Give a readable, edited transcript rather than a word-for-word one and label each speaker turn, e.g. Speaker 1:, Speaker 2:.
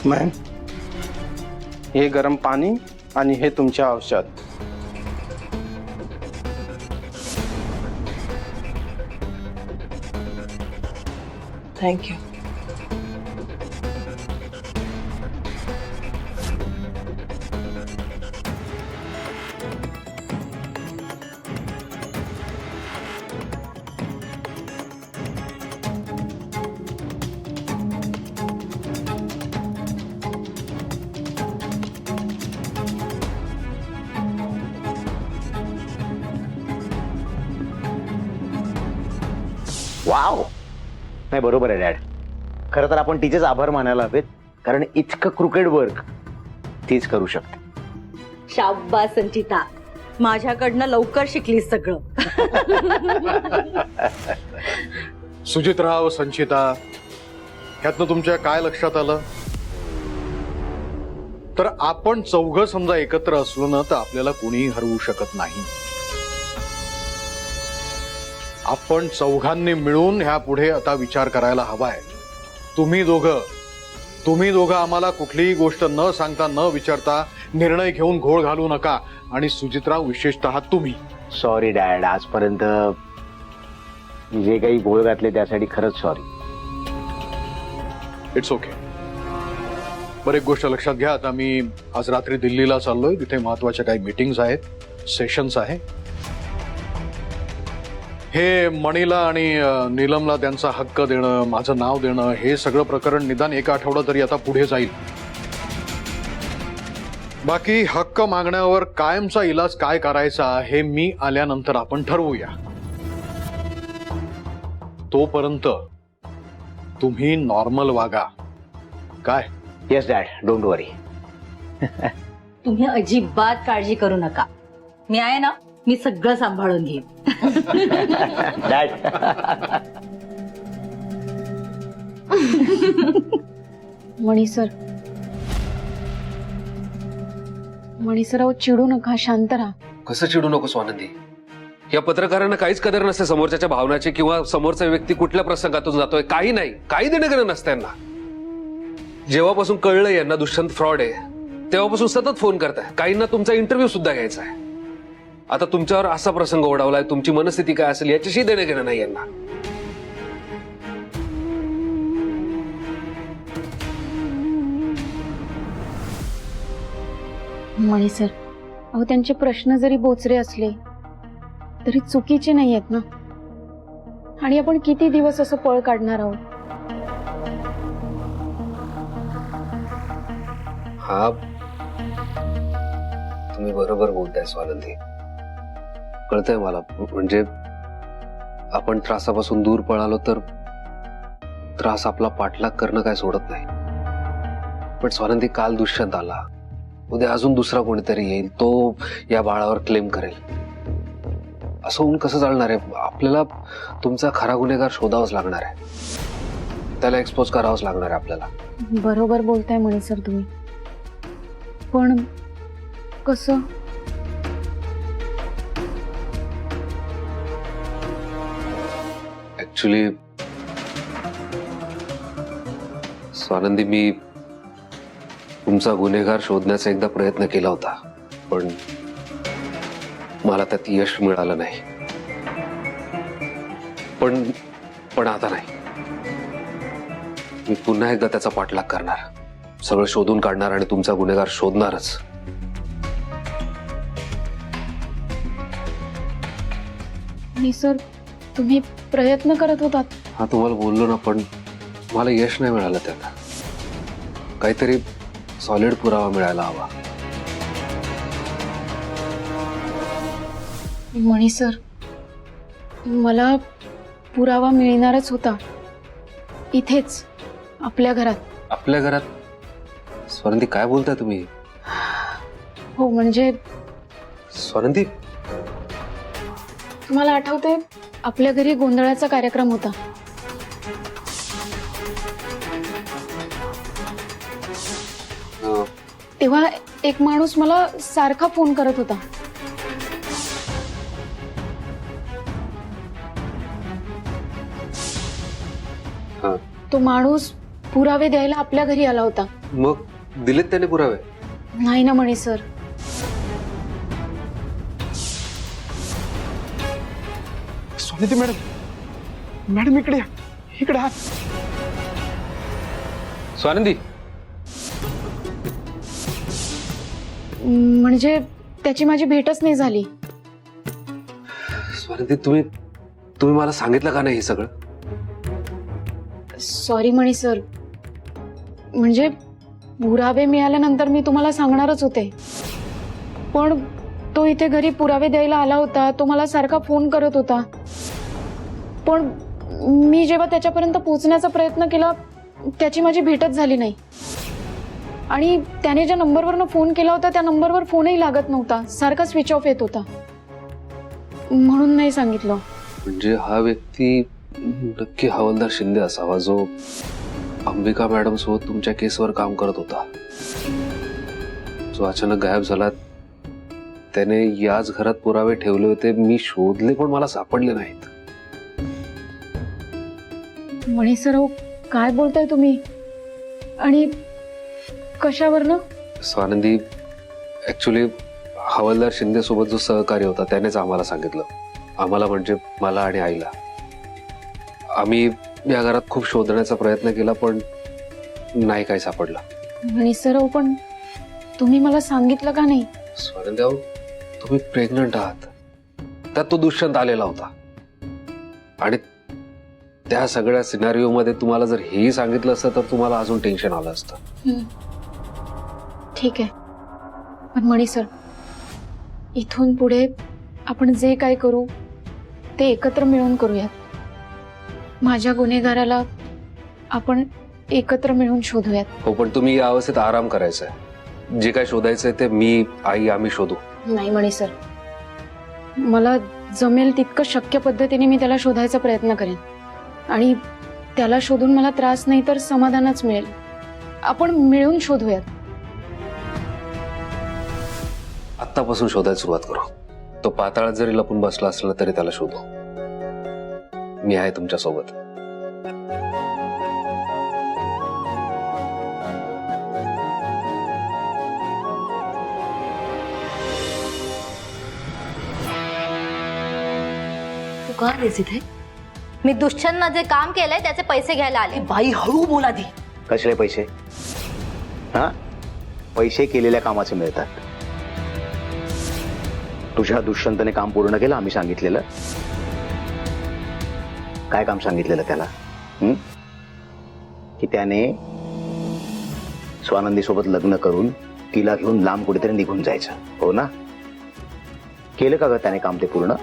Speaker 1: Ma'am, हे गरम पाणी आणि हे तुमचे औषध.
Speaker 2: थँक्यू.
Speaker 3: वाव, नाही बरोबर आहे डॅड. खरं तर आपण तिचेच आभार मानायला हवेत, कारण इतकं क्रिकेट वर्क तीच करू शकते.
Speaker 4: शाब्बास संचिता, माझ्याकडनं लवकर शिकलीस सगळं.
Speaker 5: सुजितराव, संचिता, ह्यातनं तुमच्या काय लक्षात आलं? तर आपण चौघं समजा एकत्र असलो ना तर आपल्याला कोणीही हरवू शकत नाही. आपण चौघांनी मिळून ह्या पुढे आता विचार करायला हवाय. तुम्ही दोघं आम्हाला कुठलीही गोष्ट न सांगता न विचारता निर्णय घेऊन घोळ घालू नका. आणि सुजितराव, विशेषतः तुम्ही.
Speaker 3: सॉरी डॅड, आजपर्यंत जे काही गोळ घातले त्यासाठी खरंच सॉरी.
Speaker 5: It's okay. बरं, एक गोष्ट लक्षात घ्या. आता मी आज रात्री दिल्लीला चाललोय. तिथे महत्वाच्या काही मीटिंग्स आहेत, सेशन्स आहे. हे मणीला आणि नीलमला त्यांचा हक्क देणं, माझं नाव देणं, हे सगळं प्रकरण निदान एक आठवडा तरी आता पुढे जाईल. बाकी हक्क मागण्यावर कायमचा इलाज काय करायचा हे मी आल्यानंतर आपण ठरवूया. तोपर्यंत तुम्ही नॉर्मल वागा. काय?
Speaker 3: येस डॅड, डोंट वरी.
Speaker 4: तुम्ही अजिबात काळजी करू नका. मी आहे ना, मी सगळं सांभाळून घेईन.
Speaker 3: डॅड,
Speaker 6: मणी सर, अहो चिडू नका, शांत राहा.
Speaker 7: कसं चिडू नको स्वानंदी? या पत्रकारांना काहीच कदर नसते समोरच्याच्या भावनाची, किंवा समोरचा व्यक्ती कुठल्या प्रसंगातून जातोय. काही नाही, काही देणं घेणं नसतं यांना. जेव्हापासून कळलं यांना दुष्यंत फ्रॉड आहे, तेव्हापासून सतत फोन करताय. काहींना तुमचा इंटरव्ह्यू सुद्धा घ्यायचा आहे. आता तुमच्यावर असा प्रसंग ओढवलाय, तुमची मनस्थिती काय असेल याच्याशी देणं घेणं नाही यांना.
Speaker 6: मणी सर, अहो त्यांचे प्रश्न जरी बोचरे असले तरी चुकीचे नाही आहेत ना. आणि आपण किती दिवस असं पळ काढणार आहोत?
Speaker 7: हा, तुम्ही बरोबर बोलताय स्वानंदी. कळतंय मला. म्हणजे आपण त्रासापासून दूर पळालो तर त्रास आपला पाठलाग करणं काय सोडत नाही. पण स्वानंदी, काल दुष्यंत आला, उद्या अजून दुसरा कोणीतरी येईल, तो या बाळावर क्लेम करेल. असं होऊन कसं चालणार आहे? आपल्याला तुमचा खरा गुन्हेगार शोधावाच लागणार आहे, त्याला एक्सपोज करावंच लागणार आहे आपल्याला.
Speaker 6: बरोबर बोलताय मणी सर तुम्ही, पण कसं?
Speaker 7: ऍक्च्युली स्वानंदी, मी तुमचा गुन्हेगार शोधण्याचा एकदा प्रयत्न केला होता, पण मला त्यात यश मिळालं नाही. पण आता नाही. मी पुन्हा एकदा त्याचा पाठलाग करणार, सगळं शोधून काढणार आणि तुमचा गुन्हेगार शोधणारच.
Speaker 6: मणी सर, तुम्ही प्रयत्न करत होतात.
Speaker 7: हा, तुम्हाला बोललो ना, पण मला यश नाही मिळालं. त्यात काहीतरी सॉलिड पुरावा मिळायला हवा.
Speaker 6: मणी सर, मला पुरावा मिळणारच होता, इथेच आपल्या घरात.
Speaker 7: आपल्या घरात? स्वानंदी, काय बोलताय तुम्ही?
Speaker 6: हो, म्हणजे
Speaker 7: स्वानंदी,
Speaker 6: तुम्हाला आठवतंय आपल्या घरी गोंधळाचा कार्यक्रम होता. तेव्हा एक माणूस मला सारखा फोन करत होता. तो माणूस पुरावे द्यायला आपल्या घरी आला होता.
Speaker 7: मग दिलेत त्याने पुरावे?
Speaker 6: नाही ना मणी सर.
Speaker 1: स्वानंदी मॅडम, मॅडम इकडे या. इकडे हा.
Speaker 7: स्वानंदी,
Speaker 6: म्हणजे त्याची माझी भेटच नाही झाली.
Speaker 7: स्वानंदी, तुम्ही मला सांगितलं का नाही हे सगळं?
Speaker 6: सॉरी मणी सर. म्हणजे पुरावे मिळाल्यानंतर मी तुम्हाला सांगणारच होते, पण तो इथे घरी पुरावे द्यायला आला होता. तो मला सारखा फोन करत होता, पण मी जेव्हा त्याच्यापर्यंत पोहोचण्याचा प्रयत्न केला त्याची माझी भेटच झाली नाही. आणि त्याने ज्या नंबरवरनं फोन केला होता त्या नंबरवर फोनही लागत नव्हता. सारखा स्विच ऑफ येत होता. म्हणून नाही सांगितलं.
Speaker 7: म्हणजे हा व्यक्ती नक्की हवालदार शिंदे असावा, जो अंबिका मॅडम सोबत तुमच्या केसवर काम करत होता, जो अचानक गायब झाला. त्याने याच घरात पुरावे ठेवले होते. मी शोधले पण मला सापडले नाहीत.
Speaker 6: मणी सर, अहो, काय बोलताय तुम्ही? आणि कशावरनं?
Speaker 7: स्वानंदी, ऍक्च्युली हवालदार शिंदे सोबत जो सहकारी होता त्यानेच आम्हाला सांगितलं. आम्हाला म्हणजे मला आणि आईला. आम्ही या घरात खूप शोधण्याचा प्रयत्न केला पण नाही काही सापडलं.
Speaker 6: मणी सर, अहो, पण तुम्ही मला सांगितलं का नाही?
Speaker 7: स्वानंदी, तुम्ही प्रेग्नंट आहात, त्यात तो दुष्यंत आलेला होता. आणि त्या सगळ्या सिनारिओ मध्ये तुम्हाला जर हेही सांगितलं असतं तर तुम्हाला अजून टेन्शन आलं असतं.
Speaker 6: ठीक आहे, पण मणी सर, इथून पुढे आपण जे काय करू ते एकत्र मिळून करूयात. माझ्या गुन्हेगाराला आपण एकत्र मिळून शोधूयात.
Speaker 7: हो, पण तुम्ही या अवस्थेत आराम करायचा आहे. जे काय शोधायचंय ते मी, आई, आम्ही शोधू.
Speaker 6: नाही मणी सर, मला जमेल तितकं शक्य पद्धतीने मी त्याला शोधायचा प्रयत्न करेन. आणि त्याला शोधून मला त्रास नाही तर समाधानच मिळेल. आपण मिळून शोधूयात.
Speaker 7: आत्तापासून शोधायला सुरुवात करू. तो पाताळात जरी लपून बसला असला तरी त्याला शोधू. मी आहे तुमच्या सोबत.
Speaker 4: तू का आलीस इथे? मी दुष्यंतनं जे काम केलंय त्याचे पैसे घ्यायला आले.
Speaker 2: बाई हळू बोला दी.
Speaker 3: कसले पैसे? हा, पैसे केलेल्या कामाचे मिळतात. तुझ्या दुष्यंतने काम पूर्ण केलं आम्ही सांगितलेलं. काय काम सांगितलेलं त्याला? की त्याने स्वानंदी सोबत लग्न करून तिला घेऊन लांब कुठेतरी निघून जायचं. हो ना? केलं का ग त्याने काम ते पूर्ण?